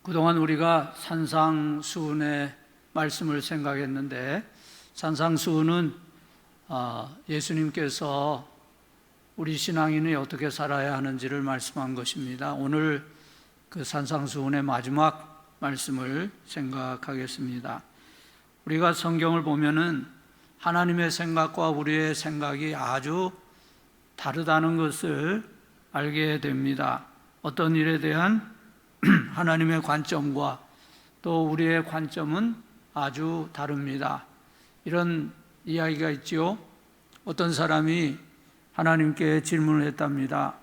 그동안 우리가 산상수훈의 말씀을 생각했는데, 산상수훈은 예수님께서 우리 신앙인이 어떻게 살아야 하는지를 말씀한 것입니다. 오늘 그 산상수훈의 마지막 말씀을 생각하겠습니다. 우리가 성경을 보면은 하나님의 생각과 우리의 생각이 아주 다르다는 것을 알게 됩니다. 어떤 일에 대한 하나님의 관점과 또 우리의 관점은 아주 다릅니다. 이런 이야기가 있지요. 어떤 사람이 하나님께 질문을 했답니다.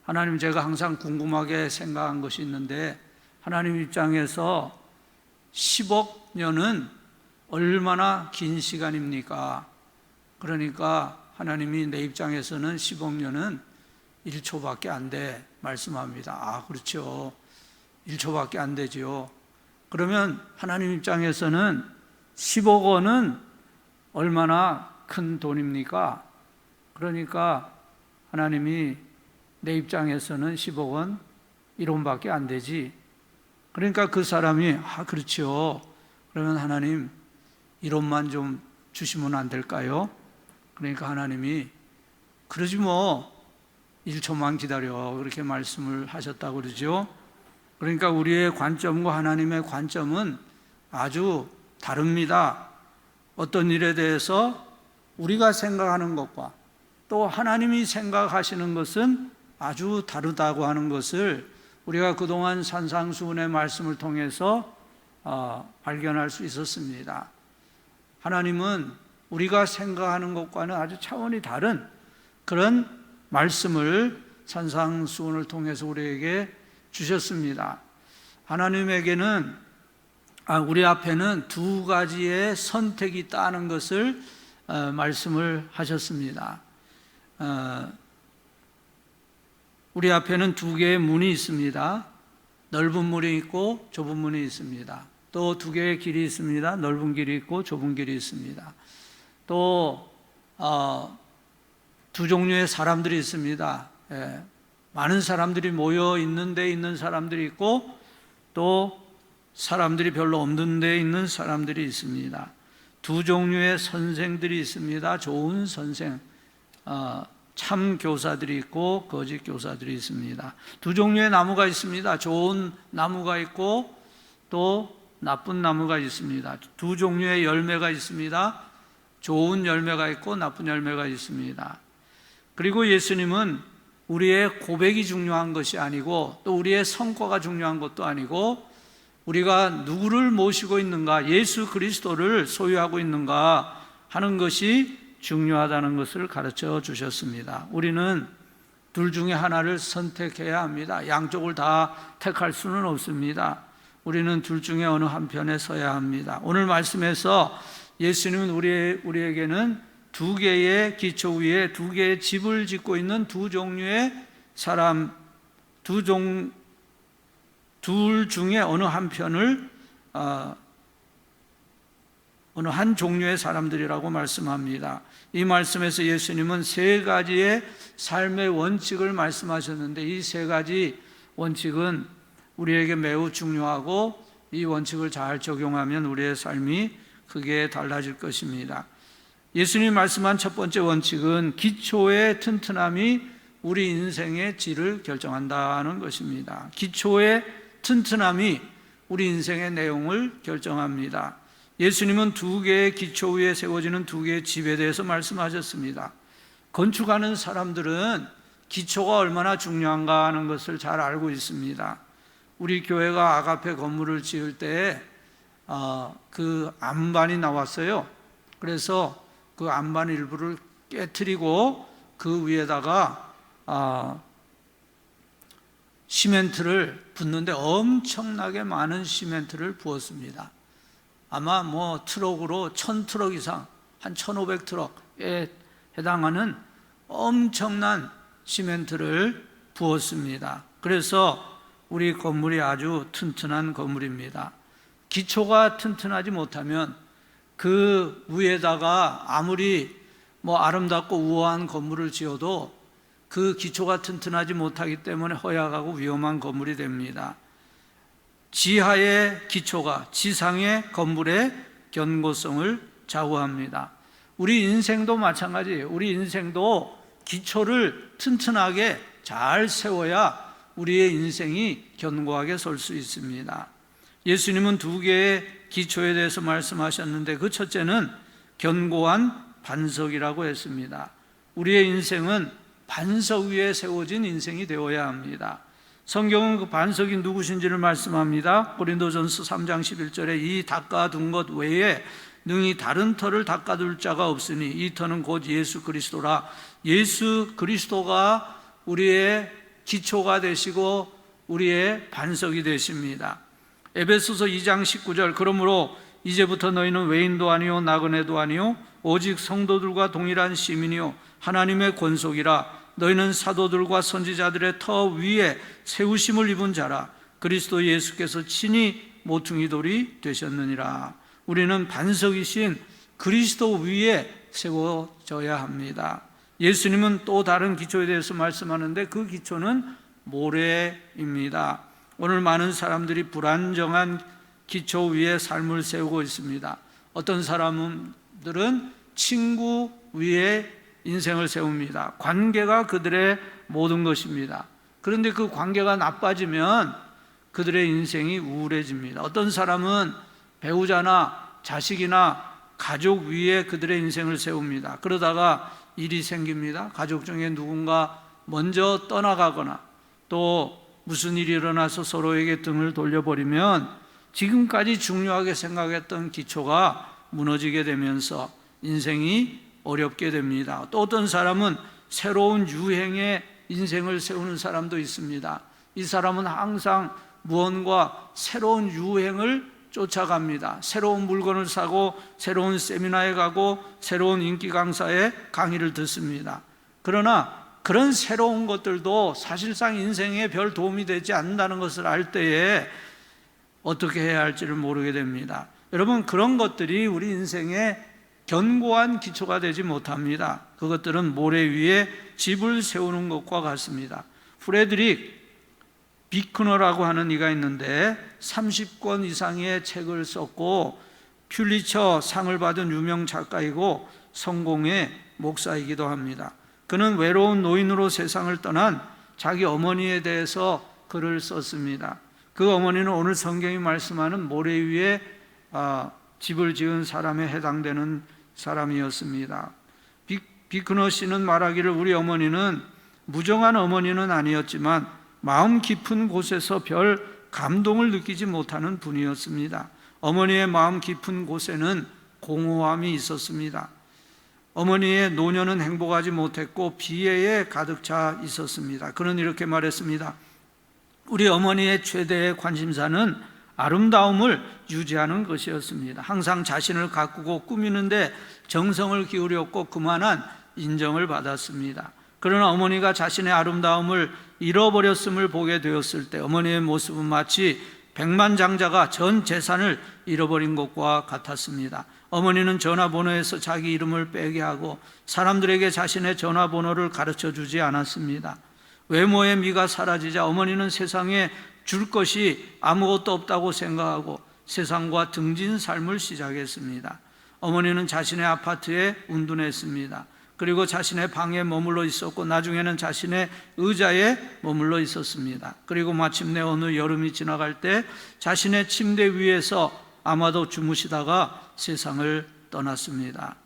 하나님, 제가 항상 궁금하게 생각한 것이 있는데, 하나님 입장에서 10억 년은 얼마나 긴 시간입니까? 그러니까 하나님이 내 입장에서는 10억 년은 1초밖에 안 돼 말씀합니다. 그렇죠. 1초밖에 안 되지요. 그러면 하나님 입장에서는 10억 원은 얼마나 큰 돈입니까? 그러니까 하나님이 내 입장에서는 10억 원 1원밖에 안 되지. 그러니까 그 사람이 그렇죠. 그러면 하나님 1원만 좀 주시면 안 될까요? 그러니까 하나님이 그러지 뭐 1초만 기다려, 그렇게 말씀을 하셨다고 그러죠. 그러니까 우리의 관점과 하나님의 관점은 아주 다릅니다. 어떤 일에 대해서 우리가 생각하는 것과 또 하나님이 생각하시는 것은 아주 다르다고 하는 것을 우리가 그동안 산상수훈의 말씀을 통해서 발견할 수 있었습니다. 하나님은 우리가 생각하는 것과는 아주 차원이 다른 그런 말씀을 산상수훈을 통해서 우리에게 주셨습니다. 하나님에게는 우리 앞에는 두 가지의 선택이 있다는 것을 말씀을 하셨습니다. 우리 앞에는 두 개의 문이 있습니다. 넓은 문이 있고 좁은 문이 있습니다. 또 두 개의 길이 있습니다. 넓은 길이 있고 좁은 길이 있습니다. 또 두 종류의 사람들이 있습니다. 많은 사람들이 모여 있는 데 있는 사람들이 있고 또 사람들이 별로 없는 데 있는 사람들이 있습니다. 두 종류의 선생들이 있습니다. 좋은 선생, 참 교사들이 있고 거짓 교사들이 있습니다. 두 종류의 나무가 있습니다. 좋은 나무가 있고 또 나쁜 나무가 있습니다. 두 종류의 열매가 있습니다. 좋은 열매가 있고 나쁜 열매가 있습니다. 그리고 예수님은 우리의 고백이 중요한 것이 아니고 또 우리의 성과가 중요한 것도 아니고 우리가 누구를 모시고 있는가, 예수 그리스도를 소유하고 있는가 하는 것이 중요하다는 것을 가르쳐 주셨습니다. 우리는 둘 중에 하나를 선택해야 합니다. 양쪽을 다 택할 수는 없습니다. 우리는 둘 중에 어느 한편에 서야 합니다. 오늘 말씀에서 예수님은 우리에게는 두 개의 기초 위에 두 개의 집을 짓고 있는 두 종류의 사람, 둘 중에 어느 한편을 어느 한 종류의 사람들이라고 말씀합니다. 이 말씀에서 예수님은 세 가지의 삶의 원칙을 말씀하셨는데 이 세 가지 원칙은 우리에게 매우 중요하고 이 원칙을 잘 적용하면 우리의 삶이 크게 달라질 것입니다. 예수님이 말씀한 첫 번째 원칙은 기초의 튼튼함이 우리 인생의 질을 결정한다는 것입니다. 기초의 튼튼함이 우리 인생의 내용을 결정합니다. 예수님은 두 개의 기초 위에 세워지는 두 개의 집에 대해서 말씀하셨습니다. 건축하는 사람들은 기초가 얼마나 중요한가 하는 것을 잘 알고 있습니다. 우리 교회가 아가페 건물을 지을 때 그 안반이 나왔어요. 그래서 그 안반 일부를 깨트리고 그 위에다가 시멘트를 붓는데 엄청나게 많은 시멘트를 부었습니다. 아마 트럭으로 1000트럭 이상, 한 1500트럭에 해당하는 엄청난 시멘트를 부었습니다. 그래서 우리 건물이 아주 튼튼한 건물입니다. 기초가 튼튼하지 못하면 그 위에다가 아무리 아름답고 우아한 건물을 지어도 그 기초가 튼튼하지 못하기 때문에 허약하고 위험한 건물이 됩니다. 지하의 기초가 지상의 건물의 견고성을 좌우합니다. 우리 인생도 마찬가지예요. 우리 인생도 기초를 튼튼하게 잘 세워야 우리의 인생이 견고하게 설 수 있습니다. 예수님은 두 개의 기초에 대해서 말씀하셨는데 그 첫째는 견고한 반석이라고 했습니다. 우리의 인생은 반석 위에 세워진 인생이 되어야 합니다. 성경은 그 반석이 누구신지를 말씀합니다. 고린도전서 3장 11절에 이 닦아둔 것 외에 능히 다른 터를 닦아둘 자가 없으니 이 터는 곧 예수 그리스도라. 예수 그리스도가 우리의 기초가 되시고 우리의 반석이 되십니다. 에베소서 2장 19절 그러므로 이제부터 너희는 외인도 아니요 나그네도 아니요 오직 성도들과 동일한 시민이요 하나님의 권속이라. 너희는 사도들과 선지자들의 터 위에 세우심을 입은 자라. 그리스도 예수께서 친히 모퉁이 돌이 되셨느니라. 우리는 반석이신 그리스도 위에 세워져야 합니다. 예수님은 또 다른 기초에 대해서 말씀하는데 그 기초는 모래입니다. 오늘 많은 사람들이 불안정한 기초 위에 삶을 세우고 있습니다. 어떤 사람들은 친구 위에 인생을 세웁니다. 관계가 그들의 모든 것입니다. 그런데 그 관계가 나빠지면 그들의 인생이 우울해집니다. 어떤 사람은 배우자나 자식이나 가족 위에 그들의 인생을 세웁니다. 그러다가 일이 생깁니다. 가족 중에 누군가 먼저 떠나가거나 또 무슨 일이 일어나서 서로에게 등을 돌려버리면 지금까지 중요하게 생각했던 기초가 무너지게 되면서 인생이 어렵게 됩니다. 또 어떤 사람은 새로운 유행의 인생을 세우는 사람도 있습니다. 이 사람은 항상 무언가 새로운 유행을 쫓아갑니다. 새로운 물건을 사고 새로운 세미나에 가고 새로운 인기 강사의 강의를 듣습니다. 그러나 그런 새로운 것들도 사실상 인생에 별 도움이 되지 않는다는 것을 알 때에 어떻게 해야 할지를 모르게 됩니다. 여러분, 그런 것들이 우리 인생에 견고한 기초가 되지 못합니다. 그것들은 모래 위에 집을 세우는 것과 같습니다. 프레드릭 비크너라고 하는 이가 있는데 30권 이상의 책을 썼고 퓰리처 상을 받은 유명 작가이고 성공의 목사이기도 합니다. 그는 외로운 노인으로 세상을 떠난 자기 어머니에 대해서 글을 썼습니다. 그 어머니는 오늘 성경이 말씀하는 모래 위에 집을 지은 사람에 해당되는 사람이었습니다. 비크너 씨는 말하기를 우리 어머니는 무정한 어머니는 아니었지만 마음 깊은 곳에서 별 감동을 느끼지 못하는 분이었습니다. 어머니의 마음 깊은 곳에는 공허함이 있었습니다. 어머니의 노년은 행복하지 못했고 비애에 가득 차 있었습니다. 그는 이렇게 말했습니다. 우리 어머니의 최대의 관심사는 아름다움을 유지하는 것이었습니다. 항상 자신을 가꾸고 꾸미는데 정성을 기울였고 그만한 인정을 받았습니다. 그러나 어머니가 자신의 아름다움을 잃어버렸음을 보게 되었을 때 어머니의 모습은 마치 백만장자가 전 재산을 잃어버린 것과 같았습니다. 어머니는 전화번호에서 자기 이름을 빼게 하고 사람들에게 자신의 전화번호를 가르쳐 주지 않았습니다. 외모의 미가 사라지자 어머니는 세상에 줄 것이 아무것도 없다고 생각하고 세상과 등진 삶을 시작했습니다. 어머니는 자신의 아파트에 운둔했습니다. 그리고 자신의 방에 머물러 있었고 나중에는 자신의 의자에 머물러 있었습니다. 그리고 마침내 어느 여름이 지나갈 때 자신의 침대 위에서 아마도 주무시다가 세상을 떠났습니다.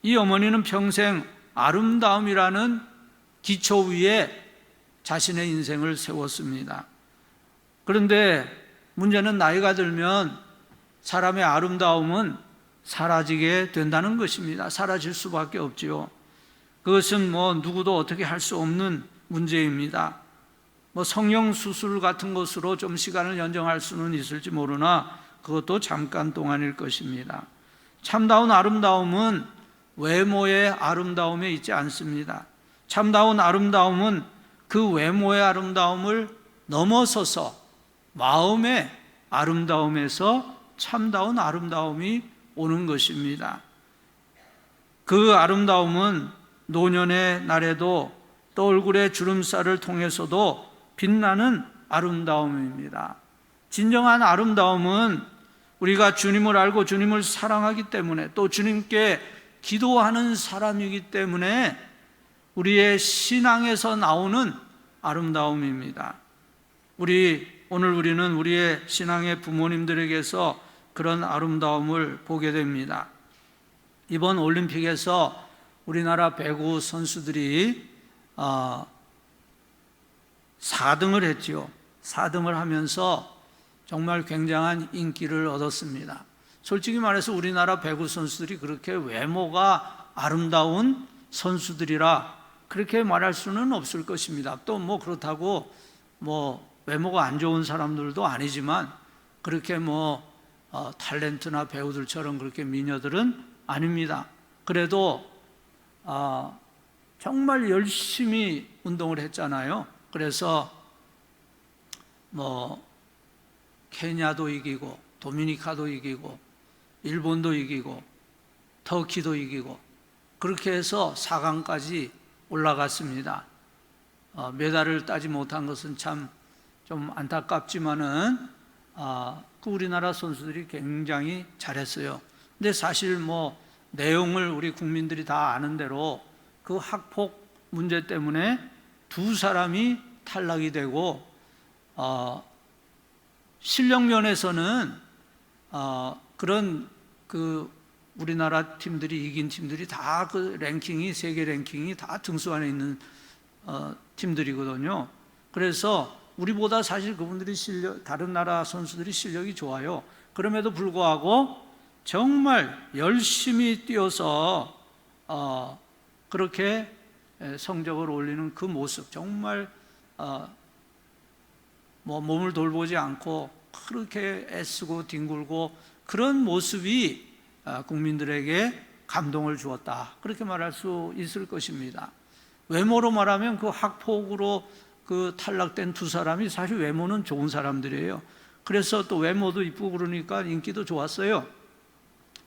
이 어머니는 평생 아름다움이라는 기초 위에 자신의 인생을 세웠습니다. 그런데 문제는 나이가 들면 사람의 아름다움은 사라지게 된다는 것입니다. 사라질 수밖에 없지요. 그것은 누구도 어떻게 할 수 없는 문제입니다. 성형수술 같은 것으로 좀 시간을 연장할 수는 있을지 모르나 그것도 잠깐 동안일 것입니다. 참다운 아름다움은 외모의 아름다움에 있지 않습니다. 참다운 아름다움은 그 외모의 아름다움을 넘어서서 마음의 아름다움에서 참다운 아름다움이 오는 것입니다. 그 아름다움은 노년의 날에도 또 얼굴의 주름살을 통해서도 빛나는 아름다움입니다. 진정한 아름다움은 우리가 주님을 알고 주님을 사랑하기 때문에, 또 주님께 기도하는 사람이기 때문에 우리의 신앙에서 나오는 아름다움입니다. 오늘 우리는 우리의 신앙의 부모님들에게서 그런 아름다움을 보게 됩니다. 이번 올림픽에서 우리나라 배구 선수들이 4등을 했지요. 4등을 하면서 정말 굉장한 인기를 얻었습니다. 솔직히 말해서 우리나라 배구 선수들이 그렇게 외모가 아름다운 선수들이라 그렇게 말할 수는 없을 것입니다. 또 뭐 그렇다고 외모가 안 좋은 사람들도 아니지만 그렇게 탤런트나 배우들처럼 그렇게 미녀들은 아닙니다. 그래도 정말 열심히 운동을 했잖아요. 그래서 케냐도 이기고 도미니카도 이기고 일본도 이기고 터키도 이기고 그렇게 해서 4강까지 올라갔습니다. 메달을 따지 못한 것은 참 좀 안타깝지만은 그 우리나라 선수들이 굉장히 잘했어요. 근데 사실 내용을 우리 국민들이 다 아는 대로 그 학폭 문제 때문에 두 사람이 탈락이 되고 실력 면에서는 그런 우리나라 팀들이 이긴 팀들이 다 그 랭킹이 세계 랭킹이 다 등수 안에 있는 팀들이거든요. 그래서 우리보다 사실 그분들이 다른 나라 선수들이 실력이 좋아요. 그럼에도 불구하고 정말 열심히 뛰어서 그렇게 성적을 올리는 그 모습, 정말 몸을 돌보지 않고 그렇게 애쓰고 뒹굴고 그런 모습이 국민들에게 감동을 주었다, 그렇게 말할 수 있을 것입니다. 외모로 말하면 그 학폭으로 탈락된 두 사람이 사실 외모는 좋은 사람들이에요. 그래서 또 외모도 이쁘고 그러니까 인기도 좋았어요.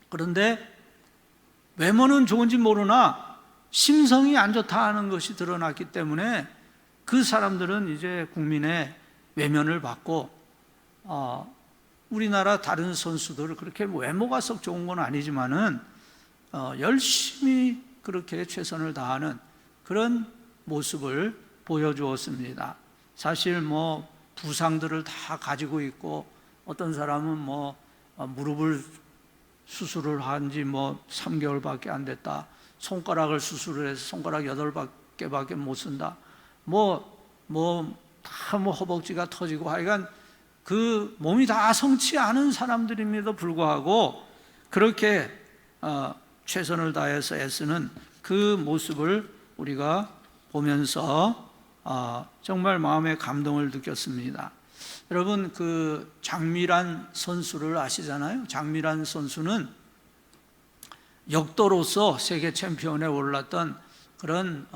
그런데 외모는 좋은지 모르나 심성이 안 좋다 하는 것이 드러났기 때문에 그 사람들은 이제 국민의 외면을 받고 우리나라 다른 선수들 그렇게 외모가 썩 좋은 건 아니지만은 열심히 그렇게 최선을 다하는 그런 모습을 보여주었습니다. 사실 부상들을 다 가지고 있고 어떤 사람은 무릎을 수술을 한 지 3개월밖에 안 됐다. 손가락을 수술을 해서 손가락 8개밖에 못 쓴다. 다 허벅지가 터지고 하여간 그 몸이 다 성치 않은 사람들임에도 불구하고 그렇게 최선을 다해서 애쓰는 그 모습을 우리가 보면서 정말 마음에 감동을 느꼈습니다. 여러분, 장미란 선수를 아시잖아요. 장미란 선수는 역도로서 세계 챔피언에 올랐던 그런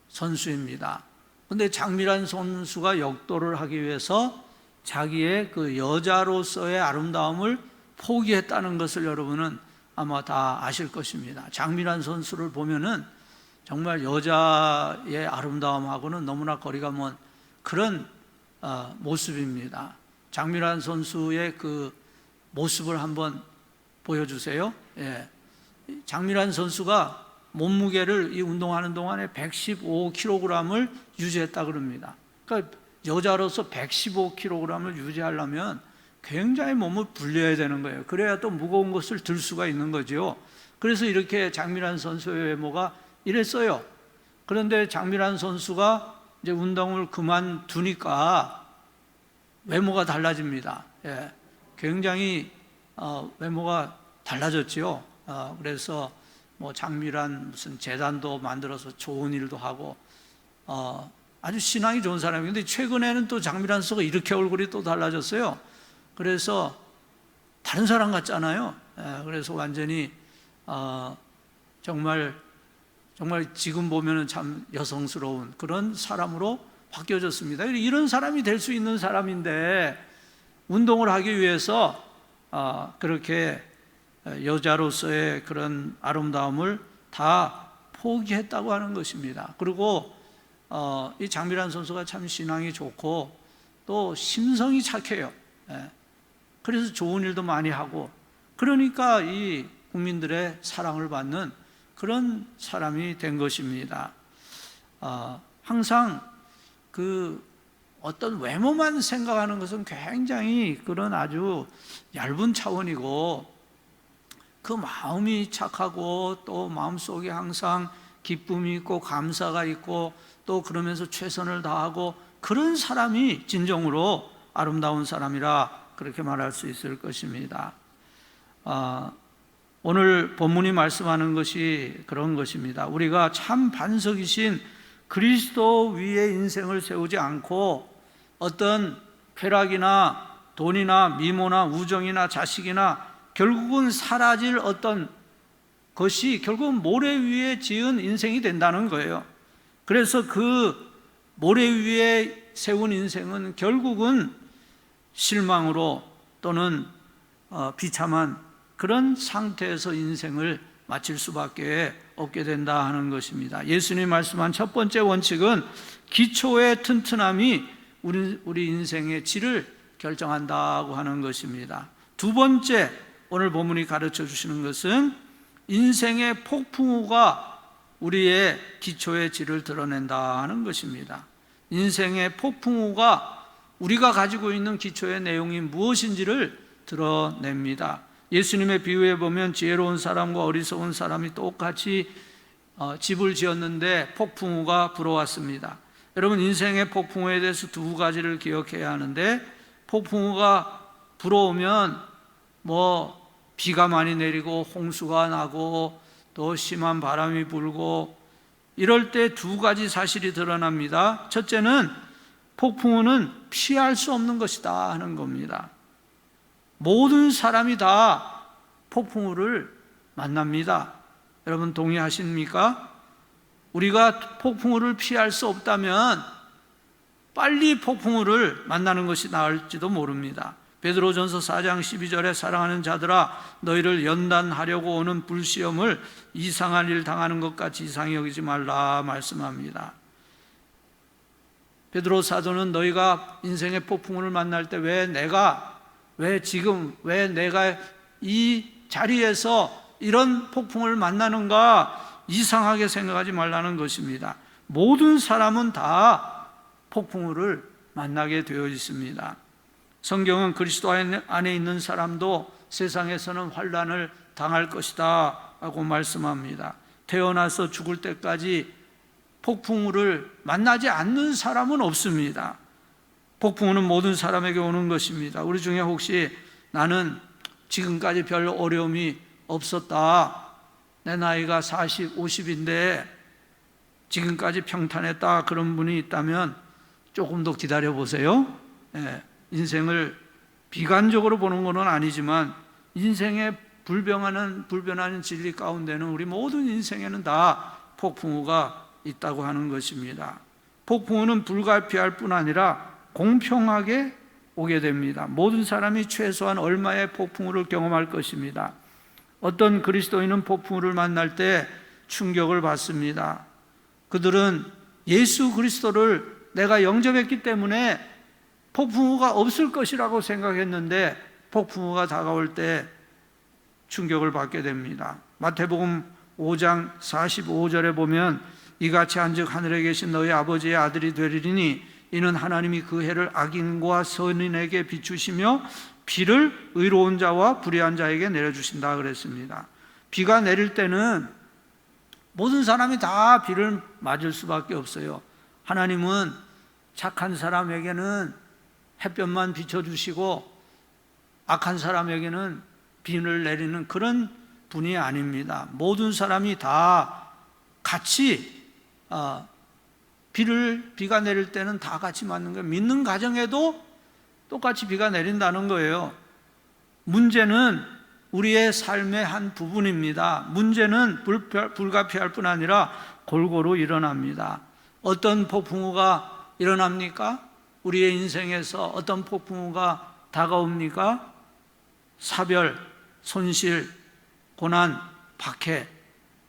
선수입니다. 그런데 장미란 선수가 역도를 하기 위해서 자기의 여자로서의 아름다움을 포기했다는 것을 여러분은 아마 다 아실 것입니다. 장미란 선수를 보면은 정말 여자의 아름다움하고는 너무나 거리가 먼 그런 모습입니다. 장미란 선수의 모습을 한번 보여주세요. 예. 장미란 선수가 몸무게를 이 운동하는 동안에 115kg을 유지했다 그럽니다. 그러니까 여자로서 115kg을 유지하려면 굉장히 몸을 불려야 되는 거예요. 그래야 또 무거운 것을 들 수가 있는 거죠. 그래서 이렇게 장미란 선수의 외모가 이랬어요. 그런데 장미란 선수가 이제 운동을 그만두니까 외모가 달라집니다. 예. 굉장히 외모가 달라졌지요. 그래서 장미란 무슨 재단도 만들어서 좋은 일도 하고 아주 신앙이 좋은 사람인데 최근에는 또 장미란 선수가 이렇게 얼굴이 또 달라졌어요. 그래서 다른 사람 같잖아요. 그래서 완전히 정말 지금 보면은 참 여성스러운 그런 사람으로 바뀌어졌습니다. 이런 사람이 될 수 있는 사람인데 운동을 하기 위해서 그렇게 여자로서의 그런 아름다움을 다 포기했다고 하는 것입니다. 그리고 이 장미란 선수가 참 신앙이 좋고 또 심성이 착해요. 그래서 좋은 일도 많이 하고, 그러니까 이 국민들의 사랑을 받는 그런 사람이 된 것입니다. 항상 그 어떤 외모만 생각하는 것은 굉장히 그런 아주 얇은 차원이고, 그 마음이 착하고 또 마음속에 항상 기쁨이 있고 감사가 있고 또 그러면서 최선을 다하고, 그런 사람이 진정으로 아름다운 사람이라 그렇게 말할 수 있을 것입니다. 오늘 본문이 말씀하는 것이 그런 것입니다. 우리가 참 반석이신 그리스도 위에 인생을 세우지 않고 어떤 쾌락이나 돈이나 미모나 우정이나 자식이나 결국은 사라질 어떤 것이 결국은 모래 위에 지은 인생이 된다는 거예요. 그래서 그 모래 위에 세운 인생은 결국은 실망으로 또는 비참한 그런 상태에서 인생을 마칠 수밖에 없게 된다 하는 것입니다. 예수님이 말씀한 첫 번째 원칙은 기초의 튼튼함이 우리 인생의 질을 결정한다고 하는 것입니다. 두 번째, 오늘 본문이 가르쳐 주시는 것은 인생의 폭풍우가 우리의 기초의 질을 드러낸다 하는 것입니다. 인생의 폭풍우가 우리가 가지고 있는 기초의 내용이 무엇인지를 드러냅니다. 예수님의 비유에 보면 지혜로운 사람과 어리석은 사람이 똑같이 집을 지었는데 폭풍우가 불어왔습니다. 여러분, 인생의 폭풍우에 대해서 두 가지를 기억해야 하는데, 폭풍우가 불어오면 비가 많이 내리고 홍수가 나고 또 심한 바람이 불고 이럴 때 두 가지 사실이 드러납니다. 첫째는 폭풍우는 피할 수 없는 것이다 하는 겁니다. 모든 사람이 다 폭풍우를 만납니다. 여러분 동의하십니까? 우리가 폭풍우를 피할 수 없다면 빨리 폭풍우를 만나는 것이 나을지도 모릅니다. 베드로전서 4장 12절에 사랑하는 자들아 너희를 연단하려고 오는 불시험을 이상한 일 당하는 것 같이 이상히 여기지 말라 말씀합니다. 베드로 사도는 너희가 인생의 폭풍우를 만날 때 왜 내가 이 자리에서 이런 폭풍을 만나는가 이상하게 생각하지 말라는 것입니다. 모든 사람은 다 폭풍우를 만나게 되어 있습니다. 성경은 그리스도 안에 있는 사람도 세상에서는 환난을 당할 것이다 라고 말씀합니다. 태어나서 죽을 때까지 폭풍우를 만나지 않는 사람은 없습니다. 폭풍우는 모든 사람에게 오는 것입니다. 우리 중에 혹시 나는 지금까지 별 어려움이 없었다, 내 나이가 40, 50인데 지금까지 평탄했다, 그런 분이 있다면 조금 더 기다려 보세요. 인생을 비관적으로 보는 것은 아니지만 인생의 불변하는 진리 가운데는 우리 모든 인생에는 다 폭풍우가 있다고 하는 것입니다. 폭풍우는 불가피할 뿐 아니라 공평하게 오게 됩니다. 모든 사람이 최소한 얼마의 폭풍우를 경험할 것입니다. 어떤 그리스도인은 폭풍우를 만날 때 충격을 받습니다. 그들은 예수 그리스도를 내가 영접했기 때문에 폭풍우가 없을 것이라고 생각했는데 폭풍우가 다가올 때 충격을 받게 됩니다. 마태복음 5장 45절에 보면 이같이 한즉 하늘에 계신 너희 아버지의 아들이 되리니 이는 하나님이 그 해를 악인과 선인에게 비추시며 비를 의로운 자와 불의한 자에게 내려주신다 그랬습니다. 비가 내릴 때는 모든 사람이 다 비를 맞을 수밖에 없어요. 하나님은 착한 사람에게는 햇볕만 비춰주시고 악한 사람에게는 비를 내리는 그런 분이 아닙니다. 모든 사람이 다 같이 비가 내릴 때는 다 같이 맞는 거예요. 믿는 가정에도 똑같이 비가 내린다는 거예요. 문제는 우리의 삶의 한 부분입니다. 문제는 불가피할 뿐 아니라 골고루 일어납니다. 어떤 폭풍우가 일어납니까? 우리의 인생에서 어떤 폭풍우가 다가옵니까? 사별, 손실, 고난, 박해.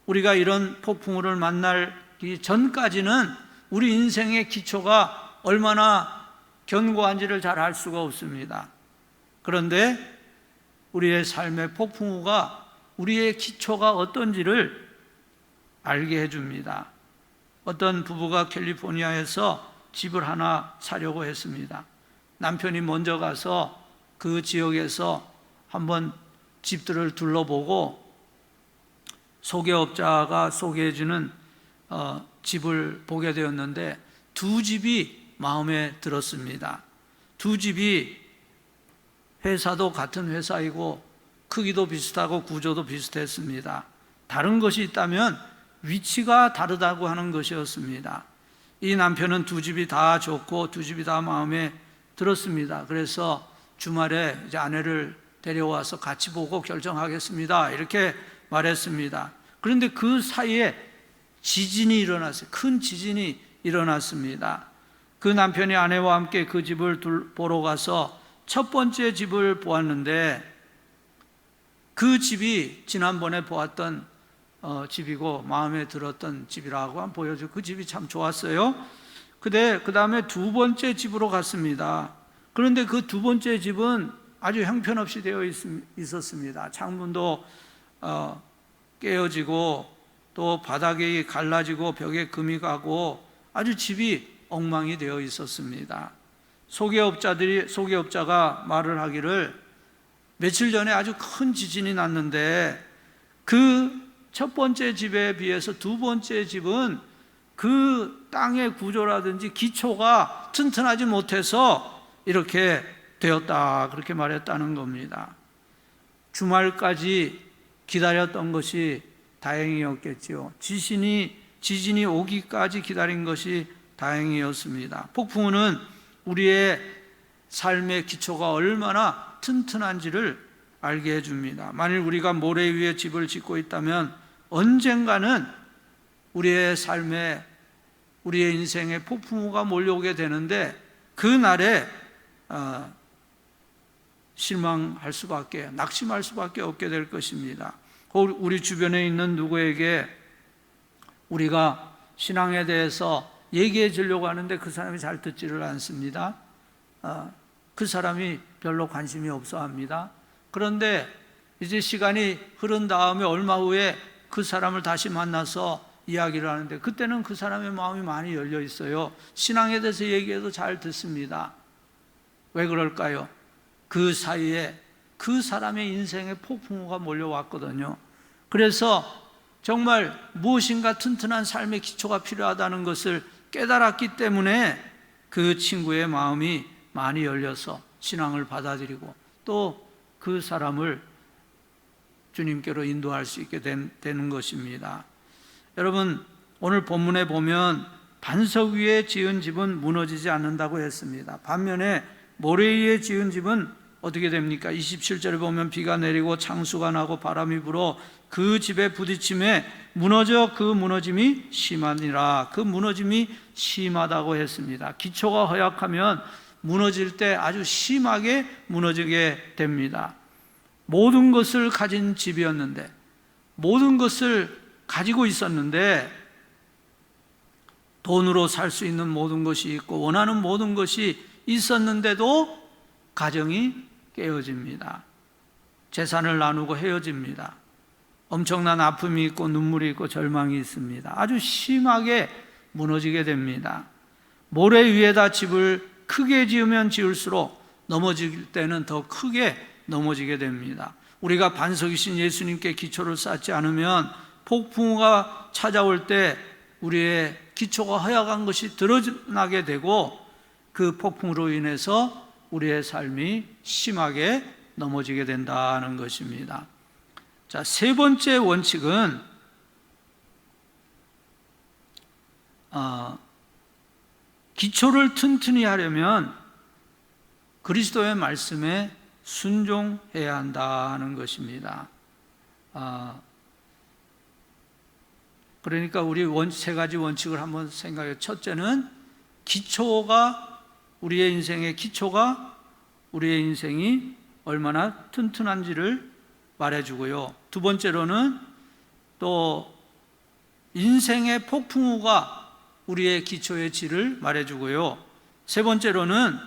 우리가 이런 폭풍우를 만나기 전까지는 우리 인생의 기초가 얼마나 견고한지를 잘 알 수가 없습니다. 그런데 우리의 삶의 폭풍우가 우리의 기초가 어떤지를 알게 해줍니다. 어떤 부부가 캘리포니아에서 집을 하나 사려고 했습니다. 남편이 먼저 가서 그 지역에서 한번 집들을 둘러보고 소개업자가 소개해주는 집을 보게 되었는데 두 집이 마음에 들었습니다. 두 집이 회사도 같은 회사이고 크기도 비슷하고 구조도 비슷했습니다. 다른 것이 있다면 위치가 다르다고 하는 것이었습니다. 이 남편은 두 집이 다 좋고 두 집이 다 마음에 들었습니다. 그래서 주말에 이제 아내를 데려와서 같이 보고 결정하겠습니다, 이렇게 말했습니다. 그런데 그 사이에 지진이 일어났어요. 큰 지진이 일어났습니다. 그 남편이 아내와 함께 그 집을 보러 가서 첫 번째 집을 보았는데 그 집이 지난번에 보았던 집이고 마음에 들었던 집이라고 한번 보여주고 그 집이 참 좋았어요. 근데 그 다음에 두 번째 집으로 갔습니다. 그런데 그 두 번째 집은 아주 형편없이 되어 있었습니다. 창문도 깨어지고 또 바닥이 갈라지고 벽에 금이 가고 아주 집이 엉망이 되어 있었습니다. 소개업자가 말을 하기를 며칠 전에 아주 큰 지진이 났는데 그 첫 번째 집에 비해서 두 번째 집은 그 땅의 구조라든지 기초가 튼튼하지 못해서 이렇게 되었다, 그렇게 말했다는 겁니다. 주말까지 기다렸던 것이 다행이었겠지요. 지진이 오기까지 기다린 것이 다행이었습니다. 폭풍우는 우리의 삶의 기초가 얼마나 튼튼한지를 알게 해줍니다. 만일 우리가 모래 위에 집을 짓고 있다면 언젠가는 우리의 삶에, 우리의 인생에 폭풍우가 몰려오게 되는데 그 날에 실망할 수밖에, 낙심할 수밖에 없게 될 것입니다. 우리 주변에 있는 누구에게 우리가 신앙에 대해서 얘기해 주려고 하는데 그 사람이 잘 듣지를 않습니다. 그 사람이 별로 관심이 없어 합니다. 그런데 이제 시간이 흐른 다음에 얼마 후에 그 사람을 다시 만나서 이야기를 하는데 그때는 그 사람의 마음이 많이 열려 있어요. 신앙에 대해서 얘기해도 잘 듣습니다. 왜 그럴까요? 그 사이에 그 사람의 인생에 폭풍우가 몰려왔거든요. 그래서 정말 무엇인가 튼튼한 삶의 기초가 필요하다는 것을 깨달았기 때문에 그 친구의 마음이 많이 열려서 신앙을 받아들이고 또 그 사람을 주님께로 인도할 수 있게 되는 것입니다. 여러분, 오늘 본문에 보면 반석 위에 지은 집은 무너지지 않는다고 했습니다. 반면에 모래 위에 지은 집은 어떻게 됩니까? 27절에 보면 비가 내리고 창수가 나고 바람이 불어 그 집에 부딪힘에 무너져 그 무너짐이 심하니라. 그 무너짐이 심하다고 했습니다. 기초가 허약하면 무너질 때 아주 심하게 무너지게 됩니다. 모든 것을 가진 집이었는데, 모든 것을 가지고 있었는데, 돈으로 살 수 있는 모든 것이 있고 원하는 모든 것이 있었는데도 가정이 깨어집니다. 재산을 나누고 헤어집니다. 엄청난 아픔이 있고 눈물이 있고 절망이 있습니다. 아주 심하게 무너지게 됩니다. 모래 위에다 집을 크게 지으면 지을수록 넘어질 때는 더 크게 넘어지게 됩니다. 우리가 반석이신 예수님께 기초를 쌓지 않으면 폭풍우가 찾아올 때 우리의 기초가 허약한 것이 드러나게 되고 그 폭풍으로 인해서 우리의 삶이 심하게 넘어지게 된다는 것입니다. 자, 세 번째 원칙은 기초를 튼튼히 하려면 그리스도의 말씀에 순종해야 한다는 것입니다. 그러니까 우리 세 가지 원칙을 한번 생각해요. 첫째는 우리의 인생의 기초가 우리의 인생이 얼마나 튼튼한지를 말해주고요. 두 번째로는 또 인생의 폭풍우가 우리의 기초의 질을 말해주고요. 세 번째로는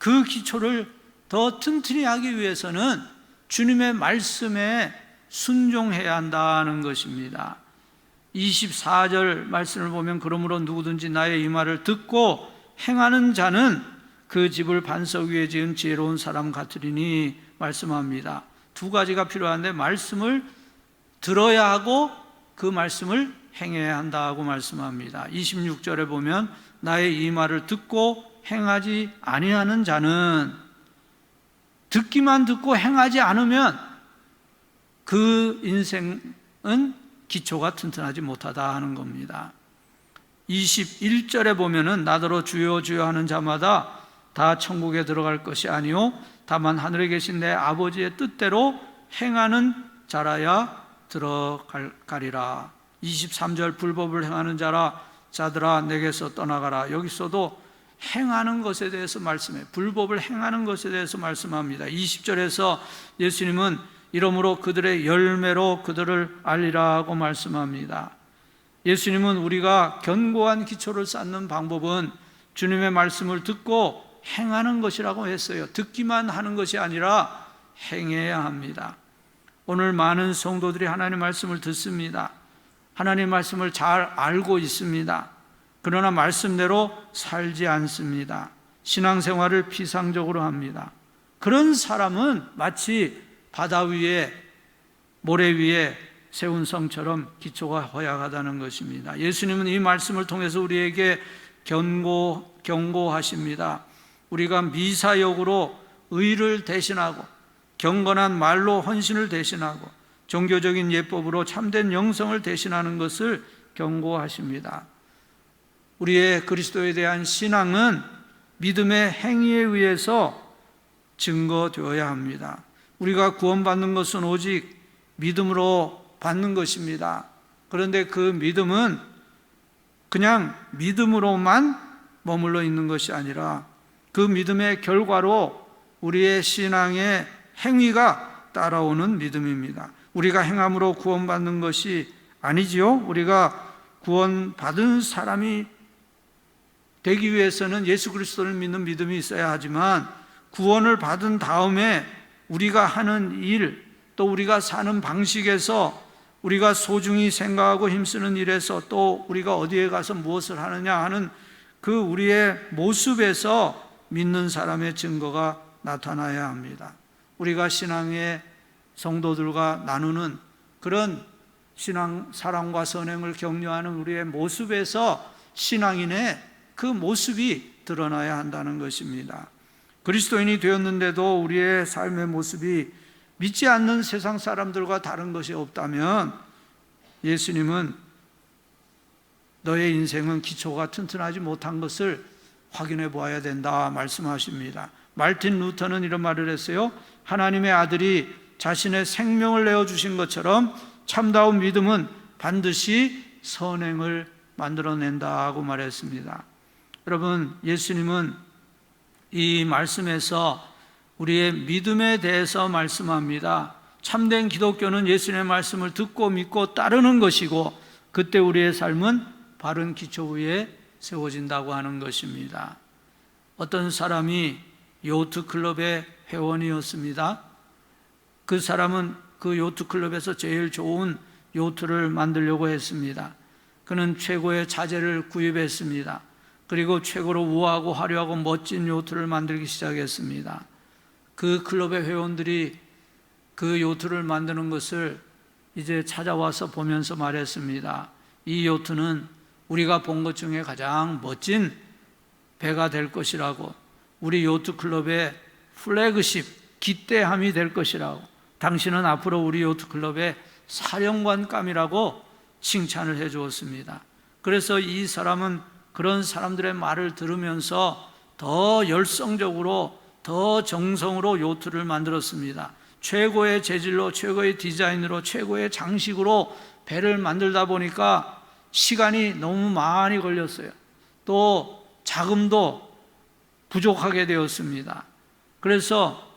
그 기초를 더 튼튼히 하기 위해서는 주님의 말씀에 순종해야 한다는 것입니다. 24절 말씀을 보면 그러므로 누구든지 나의 이 말을 듣고 행하는 자는 그 집을 반석 위에 지은 지혜로운 사람 같으리니 말씀합니다. 두 가지가 필요한데 말씀을 들어야 하고 그 말씀을 행해야 한다고 말씀합니다. 26절에 보면 나의 이 말을 듣고 행하지 아니하는 자는, 듣기만 듣고 행하지 않으면 그 인생은 기초가 튼튼하지 못하다 하는 겁니다. 21절에 보면은 나더러 주여 주여 하는 자마다 다 천국에 들어갈 것이 아니요 다만 하늘에 계신 내 아버지의 뜻대로 행하는 자라야 들어가리라. 23절 불법을 행하는 자들아 내게서 떠나가라. 여기서도 행하는 것에 대해서 말씀해요. 불법을 행하는 것에 대해서 말씀합니다. 20절에서 예수님은 이러므로 그들의 열매로 그들을 알리라고 말씀합니다. 예수님은 우리가 견고한 기초를 쌓는 방법은 주님의 말씀을 듣고 행하는 것이라고 했어요. 듣기만 하는 것이 아니라 행해야 합니다. 오늘 많은 성도들이 하나님의 말씀을 듣습니다. 하나님의 말씀을 잘 알고 있습니다. 그러나 말씀대로 살지 않습니다. 신앙생활을 피상적으로 합니다. 그런 사람은 마치 바다 위에 모래 위에 세운 성처럼 기초가 허약하다는 것입니다. 예수님은 이 말씀을 통해서 우리에게 경고하십니다. 우리가 미사역으로 의를 대신하고 경건한 말로 헌신을 대신하고 종교적인 예법으로 참된 영성을 대신하는 것을 경고하십니다. 우리의 그리스도에 대한 신앙은 믿음의 행위에 의해서 증거되어야 합니다. 우리가 구원받는 것은 오직 믿음으로 받는 것입니다. 그런데 그 믿음은 그냥 믿음으로만 머물러 있는 것이 아니라 그 믿음의 결과로 우리의 신앙의 행위가 따라오는 믿음입니다. 우리가 행함으로 구원받는 것이 아니지요. 우리가 구원받은 사람이 되기 위해서는 예수 그리스도를 믿는 믿음이 있어야 하지만 구원을 받은 다음에 우리가 하는 일, 또 우리가 사는 방식에서 우리가 소중히 생각하고 힘쓰는 일에서 또 우리가 어디에 가서 무엇을 하느냐 하는 그 우리의 모습에서 믿는 사람의 증거가 나타나야 합니다. 우리가 신앙의 성도들과 나누는 그런 신앙, 사랑과 선행을 격려하는 우리의 모습에서 신앙인의 그 모습이 드러나야 한다는 것입니다. 그리스도인이 되었는데도 우리의 삶의 모습이 믿지 않는 세상 사람들과 다른 것이 없다면 예수님은 너의 인생은 기초가 튼튼하지 못한 것을 확인해 보아야 된다 말씀하십니다. 말틴 루터는 이런 말을 했어요. 하나님의 아들이 자신의 생명을 내어주신 것처럼 참다운 믿음은 반드시 선행을 만들어낸다고 말했습니다. 여러분, 예수님은 이 말씀에서 우리의 믿음에 대해서 말씀합니다. 참된 기독교는 예수님의 말씀을 듣고 믿고 따르는 것이고 그때 우리의 삶은 바른 기초 위에 세워진다고 하는 것입니다. 어떤 사람이 요트클럽의 회원이었습니다. 그 사람은 그 요트클럽에서 제일 좋은 요트를 만들려고 했습니다. 그는 최고의 자재를 구입했습니다. 그리고 최고로 우아하고 화려하고 멋진 요트를 만들기 시작했습니다. 그 클럽의 회원들이 그 요트를 만드는 것을 이제 찾아와서 보면서 말했습니다. 이 요트는 우리가 본 것 중에 가장 멋진 배가 될 것이라고, 우리 요트 클럽의 플래그십, 기대함이 될 것이라고, 당신은 앞으로 우리 요트 클럽의 사령관감이라고 칭찬을 해 주었습니다. 그래서 이 사람은 그런 사람들의 말을 들으면서 더 열성적으로, 더 정성으로 요트를 만들었습니다. 최고의 재질로, 최고의 디자인으로, 최고의 장식으로 배를 만들다 보니까 시간이 너무 많이 걸렸어요. 또 자금도 부족하게 되었습니다. 그래서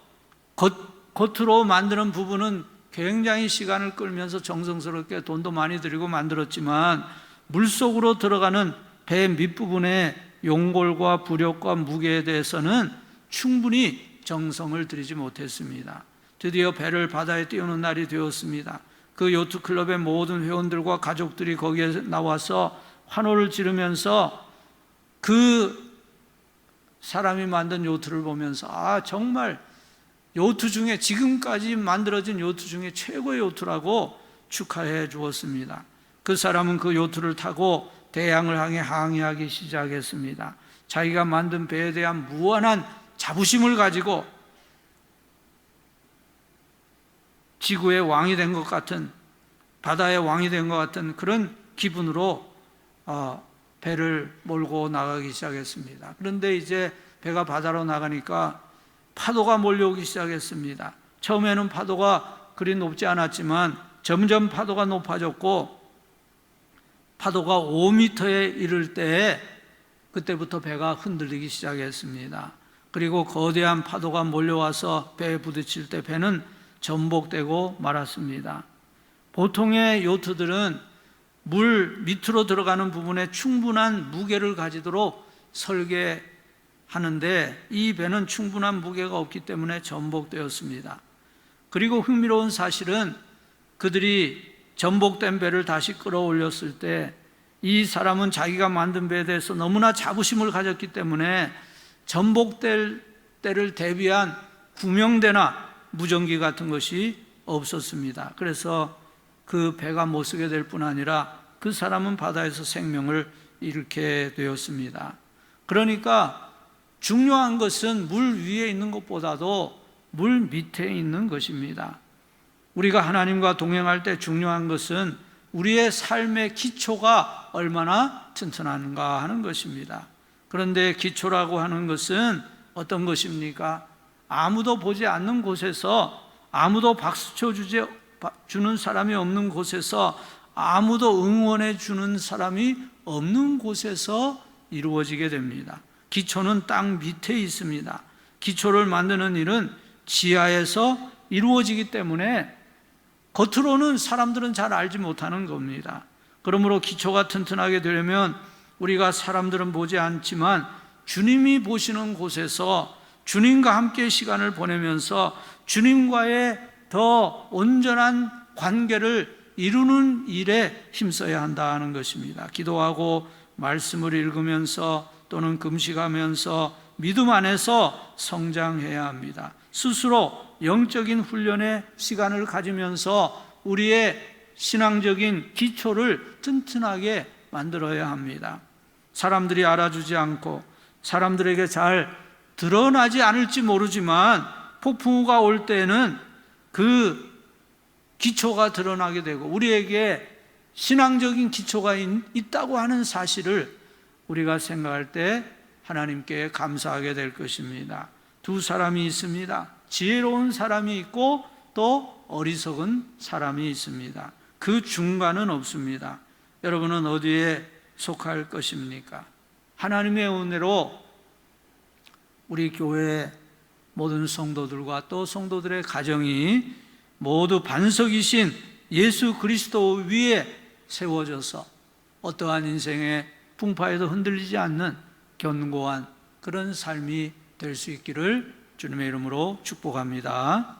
겉으로 만드는 부분은 굉장히 시간을 끌면서 정성스럽게 돈도 많이 들이고 만들었지만 물속으로 들어가는 배 밑부분의 용골과 부력과 무게에 대해서는 충분히 정성을 들이지 못했습니다. 드디어 배를 바다에 띄우는 날이 되었습니다. 그 요트클럽의 모든 회원들과 가족들이 거기에 나와서 환호를 지르면서 그 사람이 만든 요트를 보면서 정말 요트 중에, 지금까지 만들어진 요트 중에 최고의 요트라고 축하해 주었습니다. 그 사람은 그 요트를 타고 대양을 향해 항해하기 시작했습니다. 자기가 만든 배에 대한 무한한 자부심을 가지고 지구의 왕이 된 것 같은, 바다의 왕이 된 것 같은 그런 기분으로 배를 몰고 나가기 시작했습니다. 그런데 이제 배가 바다로 나가니까 파도가 몰려오기 시작했습니다. 처음에는 파도가 그리 높지 않았지만 점점 파도가 높아졌고, 파도가 5m에 이를 때 그때부터 배가 흔들리기 시작했습니다. 그리고 거대한 파도가 몰려와서 배에 부딪힐 때 배는 전복되고 말았습니다. 보통의 요트들은 물 밑으로 들어가는 부분에 충분한 무게를 가지도록 설계하는데 이 배는 충분한 무게가 없기 때문에 전복되었습니다. 그리고 흥미로운 사실은 그들이 전복된 배를 다시 끌어올렸을 때 이 사람은 자기가 만든 배에 대해서 너무나 자부심을 가졌기 때문에 전복될 때를 대비한 구명대나 무전기 같은 것이 없었습니다. 그래서 그 배가 못 쓰게 될 뿐 아니라 그 사람은 바다에서 생명을 잃게 되었습니다. 그러니까 중요한 것은 물 위에 있는 것보다도 물 밑에 있는 것입니다. 우리가 하나님과 동행할 때 중요한 것은 우리의 삶의 기초가 얼마나 튼튼한가 하는 것입니다. 그런데 기초라고 하는 것은 어떤 것입니까? 아무도 보지 않는 곳에서, 아무도 박수쳐 주는 사람이 없는 곳에서, 아무도 응원해 주는 사람이 없는 곳에서 이루어지게 됩니다. 기초는 땅 밑에 있습니다. 기초를 만드는 일은 지하에서 이루어지기 때문에 겉으로는 사람들은 잘 알지 못하는 겁니다. 그러므로 기초가 튼튼하게 되려면 우리가 사람들은 보지 않지만 주님이 보시는 곳에서 주님과 함께 시간을 보내면서 주님과의 더 온전한 관계를 이루는 일에 힘써야 한다는 것입니다. 기도하고 말씀을 읽으면서 또는 금식하면서 믿음 안에서 성장해야 합니다. 스스로 영적인 훈련의 시간을 가지면서 우리의 신앙적인 기초를 튼튼하게 만들어야 합니다. 사람들이 알아주지 않고 사람들에게 잘 드러나지 않을지 모르지만 폭풍우가 올 때는 그 기초가 드러나게 되고 우리에게 신앙적인 기초가 있다고 하는 사실을 우리가 생각할 때 하나님께 감사하게 될 것입니다. 두 사람이 있습니다. 지혜로운 사람이 있고 또 어리석은 사람이 있습니다. 그 중간은 없습니다. 여러분은 어디에 속할 것입니까? 하나님의 은혜로 우리 교회 모든 성도들과 또 성도들의 가정이 모두 반석이신 예수 그리스도 위에 세워져서 어떠한 인생의 풍파에도 흔들리지 않는 견고한 그런 삶이 될 수 있기를 주님의 이름으로 축복합니다.